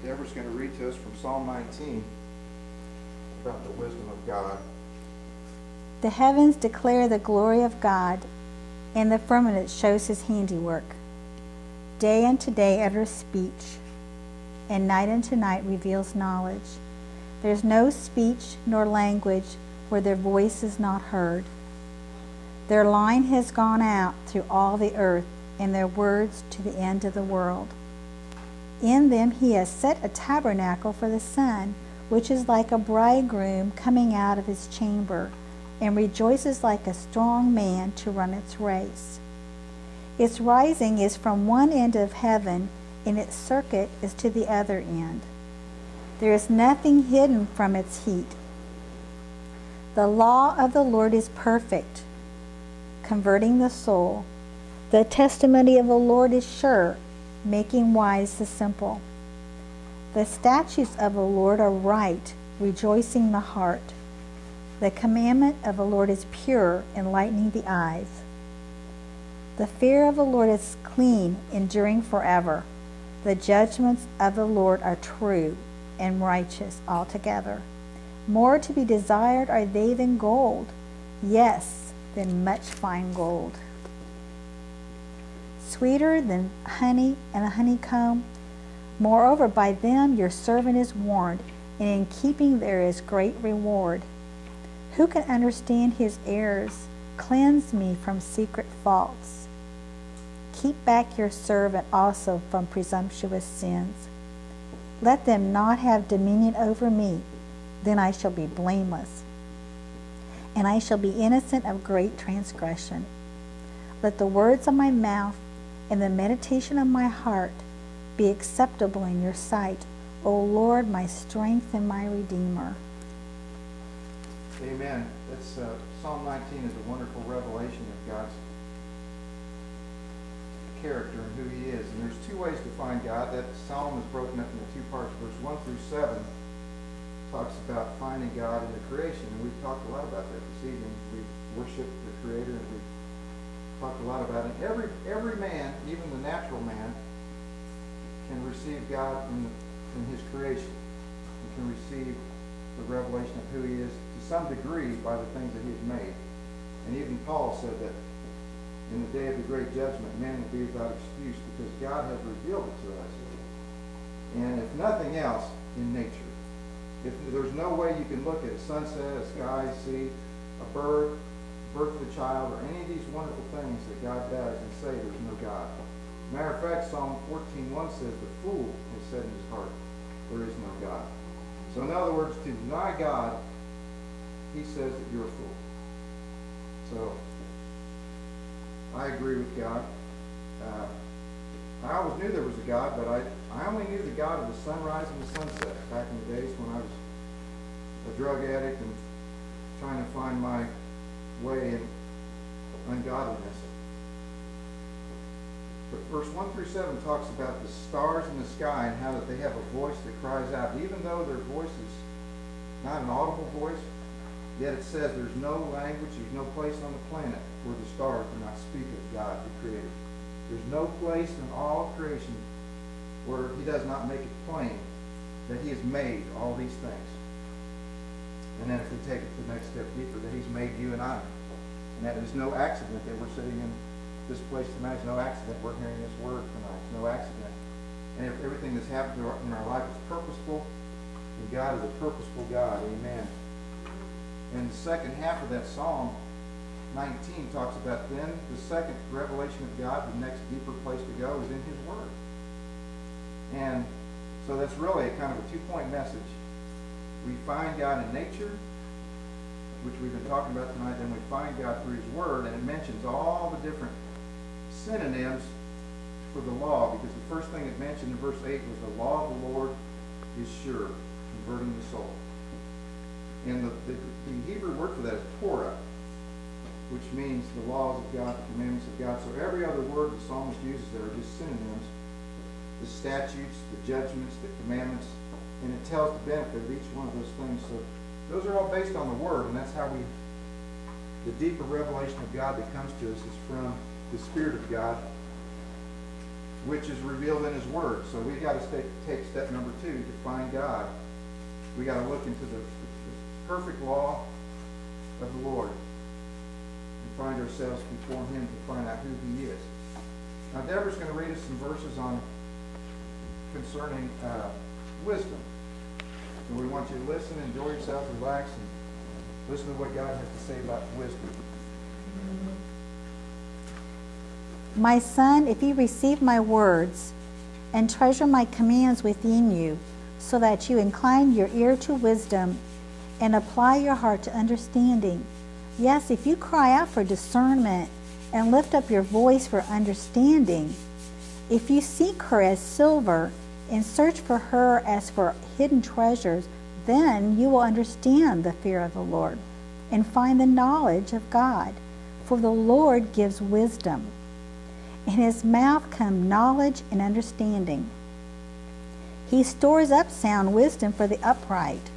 Deborah's going to read to us from Psalm 19 about the wisdom of God. The heavens declare the glory of God, and the firmament shows his handiwork. Day unto day utters speech, and night unto night reveals knowledge. There is no speech nor language where their voice is not heard. Their line has gone out through all the earth, and their words to the end of the world. In them he has set a tabernacle for the sun, which is like a bridegroom coming out of his chamber, and rejoices like a strong man to run its race. Its rising is from one end of heaven, and its circuit is to the other end. There is nothing hidden from its heat. The law of the Lord is perfect, converting the soul. The testimony of the Lord is sure, making wise the simple. The statutes of the Lord are right, rejoicing the heart. The commandment of the Lord is pure, enlightening the eyes. The fear of the Lord is clean, enduring forever. The judgments of the Lord are true and righteous altogether. More to be desired are they than gold, yes, than much fine gold. Sweeter than honey and a honeycomb. Moreover, by them your servant is warned, and in keeping there is great reward. Who can understand his errors? Cleanse me from secret faults. Keep back your servant also from presumptuous sins. Let them not have dominion over me, then I shall be blameless, and I shall be innocent of great transgression. Let the words of my mouth and the meditation of my heart be acceptable in your sight, O Lord, my strength and my Redeemer. Amen. That's Psalm 19 is a wonderful revelation of God's character and who he is. And there's two ways to find God. That psalm is broken up into two parts. Verse 1 through 7 talks about finding God in the creation. And we've talked a lot about that this evening. We've worshiped the Creator, and we've talked a lot about it. Every man, even the natural man, can receive God in his creation. He can receive the revelation of who he is to some degree by the things that he has made. And even Paul said that in the day of the great judgment, man will be without excuse because God has revealed it to us. And if nothing else, in nature. If there's no way you can look at a sunset, a sky, sea, a bird, birth of a child, or any of these wonderful things that God does and say there's no God. Matter of fact, Psalm 14:1 says, the fool has said in his heart, there is no God. So in other words, to deny God, he says that you're a fool. So, I agree with God. I always knew there was a God, but I only knew the God of the sunrise and the sunset back in the days when I was a drug addict and trying to find my way in ungodliness. But verse 1 through 7 talks about the stars in the sky and how that they have a voice that cries out. Even though their voice is not an audible voice, yet it says there's no language, there's no place on the planet where the stars do not speak of God, the Creator. There's no place in all creation where he does not make it plain that he has made all these things. And then if we take it to the next step deeper, that he's made you and I. And that is no accident that we're sitting in this place tonight. It's no accident we're hearing this word tonight. It's no accident. And everything that's happened in our life is purposeful. And God is a purposeful God. Amen. And the second half of that Psalm 19 talks about then the second revelation of God, the next deeper place to go is in his word. And so that's really a kind of a two-point message. We find God in nature, which we've been talking about tonight, then we find God through his word, and it mentions all the different synonyms for the law, because the first thing it mentioned in verse 8 was the law of the Lord is sure, converting the soul. And the Hebrew word for that is Torah, which means the laws of God, the commandments of God. So every other word the psalmist uses there are just synonyms. The statutes, the judgments, the commandments, and it tells the benefit of each one of those things. So those are all based on the word, and that's how the deeper revelation of God that comes to us is from the Spirit of God. which is revealed in his word. So we got to take step number 2 to find God. We got to look into the perfect law of the Lord and find ourselves before him to find out who he is. Now Deborah's going to read us some verses on concerning wisdom. So we want you to listen, enjoy yourself, relax, and listen to what God has to say about wisdom. My son, if you receive my words and treasure my commands within you, so that you incline your ear to wisdom and apply your heart to understanding. Yes, if you cry out for discernment and lift up your voice for understanding, if you seek her as silver and search for her as for hidden treasures, then you will understand the fear of the Lord and find the knowledge of God. For the Lord gives wisdom. In his mouth come knowledge and understanding. He stores up sound wisdom for the upright.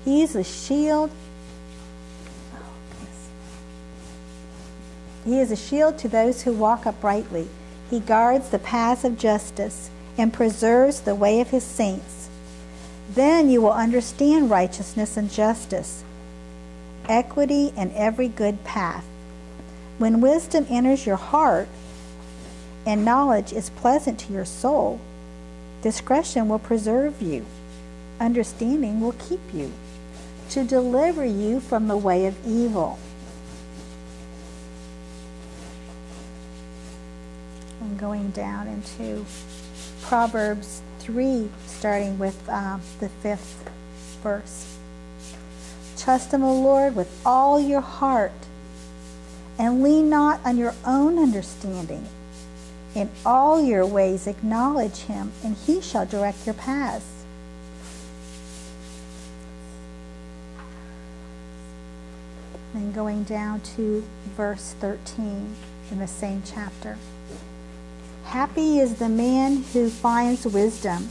He is a shield. He is a shield to those who walk uprightly. He guards the paths of justice and preserves the way of his saints. Then you will understand righteousness and justice, equity and every good path. When wisdom enters your heart and knowledge is pleasant to your soul, discretion will preserve you. Understanding will keep you, to deliver you from the way of evil. I'm going down into Proverbs 3, starting with the 5th verse. Trust in the Lord with all your heart, and lean not on your own understanding. In all your ways acknowledge him, and he shall direct your paths. Then going down to verse 13 in the same chapter. Happy is the man who finds wisdom,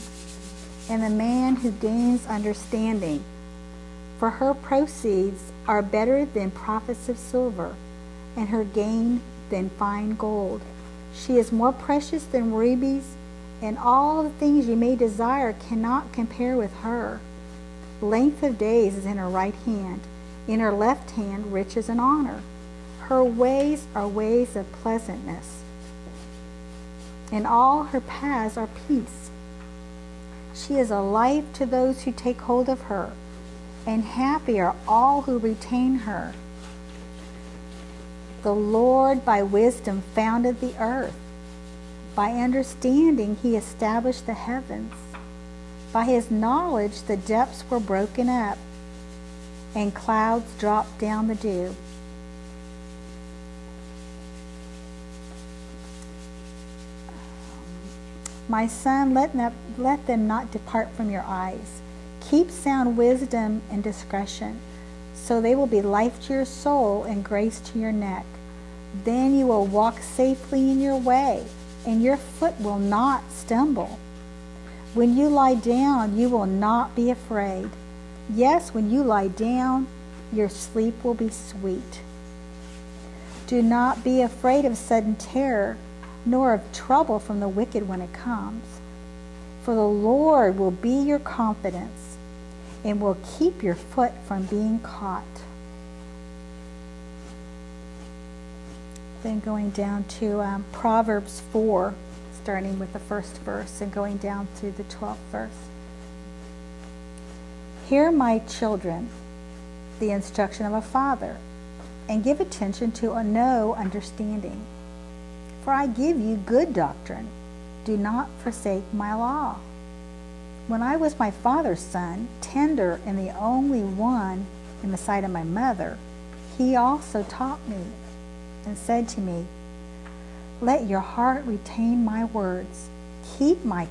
and the man who gains understanding. For her proceeds are better than profits of silver, and her gain than fine gold. She is more precious than rubies, and all the things you may desire cannot compare with her. Length of days is in her right hand, in her left hand riches and honor. Her ways are ways of pleasantness, and all her paths are peace. She is a life to those who take hold of her, and happy are all who retain her. The Lord by wisdom founded the earth. By understanding he established the heavens. By his knowledge the depths were broken up, and clouds dropped down the dew. My son, let them not depart from your eyes. Keep sound wisdom and discretion, so they will be life to your soul and grace to your neck. Then you will walk safely in your way, and your foot will not stumble. When you lie down, you will not be afraid. Yes, when you lie down, your sleep will be sweet. Do not be afraid of sudden terror, nor of trouble from the wicked when it comes. For the Lord will be your confidence, and will keep your foot from being caught. Then going down to Proverbs 4, starting with the first verse and going down to the 12th verse. Hear, my children, the instruction of a father, and give attention to know understanding. For I give you good doctrine. Do not forsake my law. When I was my father's son, tender and the only one in the sight of my mother, he also taught me and said to me, let your heart retain my words. Keep my